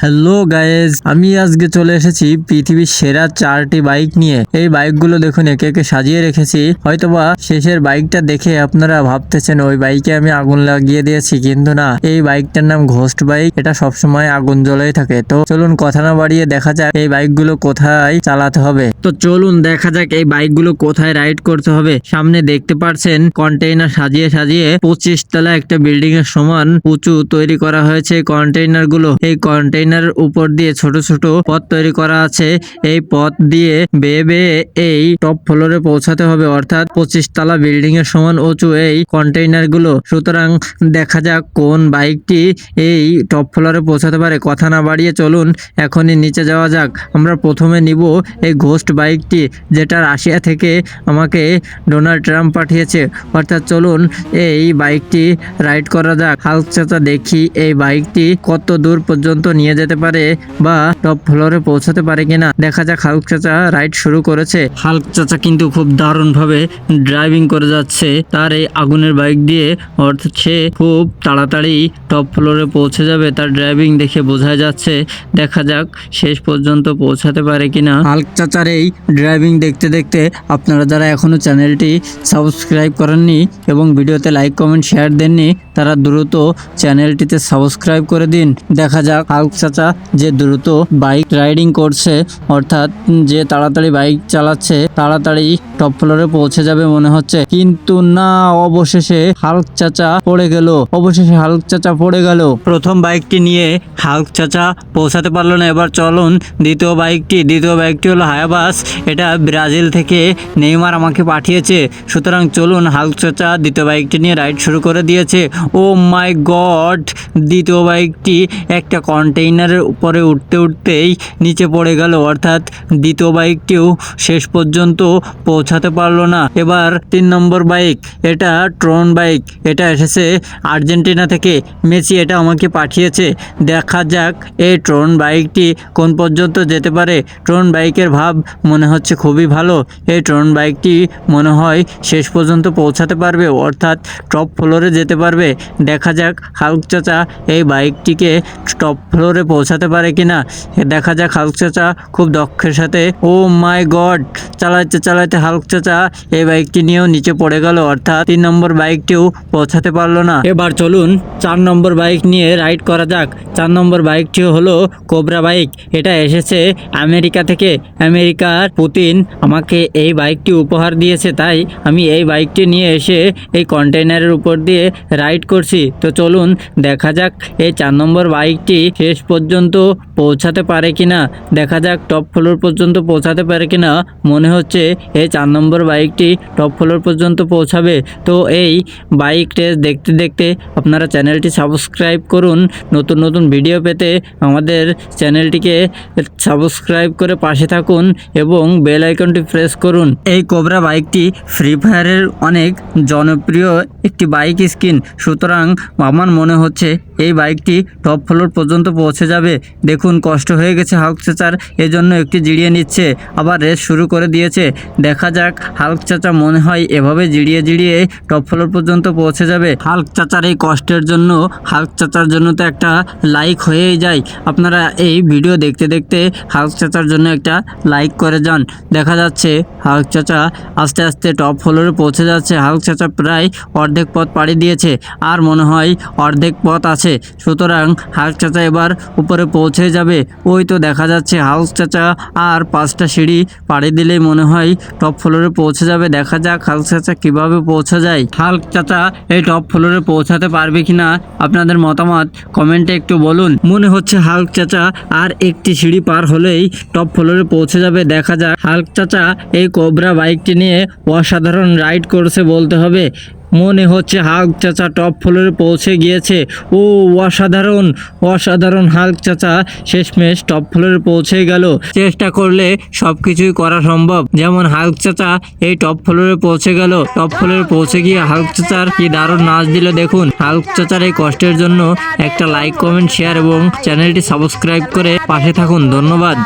Hello guys, আমি আজকে চলে এসেছি পৃথিবীর সেরা 4টি বাইক নিয়ে। এই বাইকগুলো দেখুন একে একে সাজিয়ে রেখেছি। হয়তোবা শেষের বাইকটা দেখে আপনারা ভাবতেছেন ওই বাইকে আমি আগুন লাগিয়ে দিয়েছি, কিন্তু না, এই বাইকটার নাম ঘোস্ট বাইক। এটা সবসময় আগুন জ্বলেই থাকে। তো চলুন কথা না বাড়িয়ে দেখা যাক এই বাইকগুলো কোথায় চালাতে হবে। তো চলুন দেখা যাক এই বাইকগুলো কোথায় রাইড করতে হবে। সামনে দেখতে পাচ্ছেন কন্টেইনার সাজিয়ে সাজিয়ে 25 তলা একটা বিল্ডিং এর সমান উঁচু তৈরি করা হয়েছে কন্টেইনার গুলো। এই কন্টেইনার উপর দিয়ে ছোট ছোট পথ তৈরি করা আছে। এই পথ দিয়ে বেয়ে বেয়ে এই টপ ফ্লোরে পৌঁছাতে হবে, অর্থাৎ 25 তলা বিল্ডিং এর সমান উঁচু এই কন্টেইনার গুলো। সুতরাং দেখা যাক কোন বাইকটি এই টপ ফ্লোরে পৌঁছাতে পারে। কথা না বাড়িয়ে চলুন এখনই নিচে যাওয়া যাক। আমরা প্রথমে নিব এই ঘোস্ট বাইকটি, যেটা রাশিয়া থেকে আমাকে ডোনাল্ড ট্রাম্প পাঠিয়েছে। অর্থাৎ চলুন এই বাইকটি রাইড করা যাক। হাল্ক চাচা দেখি এই বাইকটি কত দূর পর্যন্ত নিয়ে যেতে পারে বা টপ ফ্লোরে পৌঁছাতে পারে কিনা। দেখা যাক। হাল্ক চাচা রাইড শুরু করেছে। হাল্ক চাচা কিন্তু খুব দারুণ ভাবে ড্রাইভিং করে যাচ্ছে তার এই আগুনের বাইক দিয়ে। অর্থাৎ সে খুব তাড়াতাড়ি টপ ফ্লোরে পৌঁছে যাবে, তার ড্রাইভিং দেখে বোঝা যাচ্ছে। দেখা যাক শেষ পর্যন্ত পৌঁছাতে পারে কিনা। হাল্ক চাচার এই ড্রাইভিং দেখতে দেখতে আপনারা যারা এখনো চ্যানেলটি সাবস্ক্রাইব করেননি এবং ভিডিওতে লাইক কমেন্ট শেয়ার দেননি, তারা দ্রুত চ্যানেলটিতে সাবস্ক্রাইব করে দিন। দেখা যাক হাল্ক চাচা যে দ্রুত বাইক রাইডিং করছে, অর্থাৎ যে তাড়াতাড়ি বাইক চালাচ্ছে, তাড়াতাড়ি টপ ফ্লোরে পৌঁছে যাবে মনে হচ্ছে। কিন্তু না, অবশেষে হাল্ক চাচা পড়ে গেল। প্রথম বাইকটি নিয়ে হাল্ক চাচা পৌঁছাতে পারলো না। এবার চলুন দ্বিতীয় বাইকটি হলো হায়াবাস। এটা ব্রাজিল থেকে নেইমার আমাকে পাঠিয়েছে। সুতরাং চলুন, হাল্ক চাচা দ্বিতীয় বাইকটি নিয়ে রাইড শুরু করে দিয়েছে। ও মাই গড, দ্বিতীয় বাইকটি একটা কন্টেইনারের উপরে উঠতেই নিচে পড়ে গেল। অর্থাৎ দ্বিতীয় বাইকটিও শেষ পর্যন্ত পৌঁছাতে পারলো না। এবার 3 নম্বর বাইক, এটা ট্রন বাইক। এটা এসেছে আর্জেন্টিনা থেকে, মেসি এটা আমাকে পাঠিয়েছে। দেখা যাক এই ট্রন বাইকটি কোন পর্যন্ত যেতে পারে। ট্রন বাইকের ভাব মনে হচ্ছে খুবই ভালো। এই ট্রন বাইকটি মনে হয় শেষ পর্যন্ত পৌঁছাতে পারবে, অর্থাৎ টপ ফ্লোরে যেতে পারবে। দেখা যাক হাল্ক চাচা এই বাইকটিকে টপ ফ্লোরে পৌঁছাতে পারে কিনা। দেখা যাক। হাল্ক চাচা খুব দক্ষের সাথে, ও মাই গড, চালাইতে চালাইতে হাল্ক চাচা এই বাইকটি নিয়েও নিচে পড়ে গেল। অর্থাৎ 3 নম্বর বাইকটিও পৌঁছাতে পারলো না। এবার চলুন 4 নম্বর বাইক নিয়ে রাইড করা যাক। 4 নম্বর বাইকটি হলো কোবরা বাইক। এটা এসেছে আমেরিকা থেকে। আমেরিকার পুতিন আমাকে এই বাইকটি উপহার দিয়েছে, তাই আমি এই বাইকটি নিয়ে এসে এই কন্টেইনারের উপর দিয়ে রাইড করছি। তো চলুন দেখা যাক এই 4 নম্বর বাইকটি শেষ পর্যন্ত পৌঁছাতে পারে কিনা। দেখা যাক টপ ফ্লোর পর্যন্ত পৌঁছাতে পারে কিনা। মনে হচ্ছে এই 4 নম্বর বাইকটি টপ ফ্লোর পর্যন্ত পৌঁছাবে। তো এই বাইক টেস্ট দেখতে দেখতে আপনারা চ্যানেলটি সাবস্ক্রাইব করুন। নতুন নতুন ভিডিও পেতে আমাদের চ্যানেলটিকে সাবস্ক্রাইব করে পাশে থাকুন এবং বেল আইকনটি প্রেস করুন। এই কোবরা বাইকটি ফ্রি ফায়ারের অনেক জনপ্রিয় একটি বাইক স্কিন। সুতরাং আমার মনে হচ্ছে এই বাইকটি টপ ফ্লোর পর্যন্ত পৌঁছে যাবে। দেখুন কষ্ট হয়ে গেছে হাল্ক চাচার, এজন্য একটি জিরিয়ে নিচ্ছে, আবার রেস শুরু করে দিয়েছে। দেখা যাক হাল্ক চাচা মনে হয় এভাবে জিরিয়ে জিরিয়ে টপ ফ্লোর পর্যন্ত পৌঁছে যাবে। হাল্ক চাচার এই কষ্টের জন্য, হাল্ক চাচার জন্য তো একটা লাইক হয়েই যায়। আপনারা এই ভিডিও দেখতে দেখতে হাল্ক চাচার জন্য একটা লাইক করে যান। দেখা যাচ্ছে হাল্ক চাচা আস্তে আস্তে টপ ফ্লোরে পৌঁছে যাচ্ছে। হাল্ক চাচা প্রায় অর্ধেক পথ পাড়ি দিয়েছে, আর মনে হয় অর্ধেক পথ আছে। সুতরাং হাল্ক চাচা এবার উপরে পৌঁছে যাবে। ওই তো দেখা যাচ্ছে হাল্ক চাচা আর 5টা সিঁড়ি পাড়ি দিলেই মনে হয় টপ ফ্লোরে পৌঁছে যাবে। দেখা যাক হাল্ক চাচা কিভাবে পৌঁছে যায়। হাল্ক চাচা এই টপ ফ্লোরে পৌঁছাতে পারবে কিনা আপনাদের মতামত কমেন্টে একটু বলুন। মনে হচ্ছে হাল্ক চাচা আর একটি সিঁড়ি পার হলেই টপ ফ্লোরে পৌঁছে যাবে। দেখা যাক। হাল্ক চাচা এই কোবরা বাইকটি নিয়ে অসাধারণ রাইড করছে বলতে হবে। মনে হচ্ছে হাল্ক চাচা টপ ফ্লোরে পৌঁছে গিয়েছে। ও অসাধারণ, অসাধারণ। হাল্ক চাচা শেষমেশ টপ ফ্লোরে পৌঁছে গেল। চেষ্টা করলে সবকিছুই করা সম্ভব। যেমন হাল্ক চাচা এই টপ ফ্লোরে পৌঁছে গেল। টপ ফ্লোরে পৌঁছে গিয়ে হাল্ক চাচার কি দারুণ নাচ দিল দেখুন। হাল্ক চাচার এই কষ্টের জন্য একটা লাইক কমেন্ট শেয়ার এবং চ্যানেলটি সাবস্ক্রাইব করে পাশে থাকুন। ধন্যবাদ।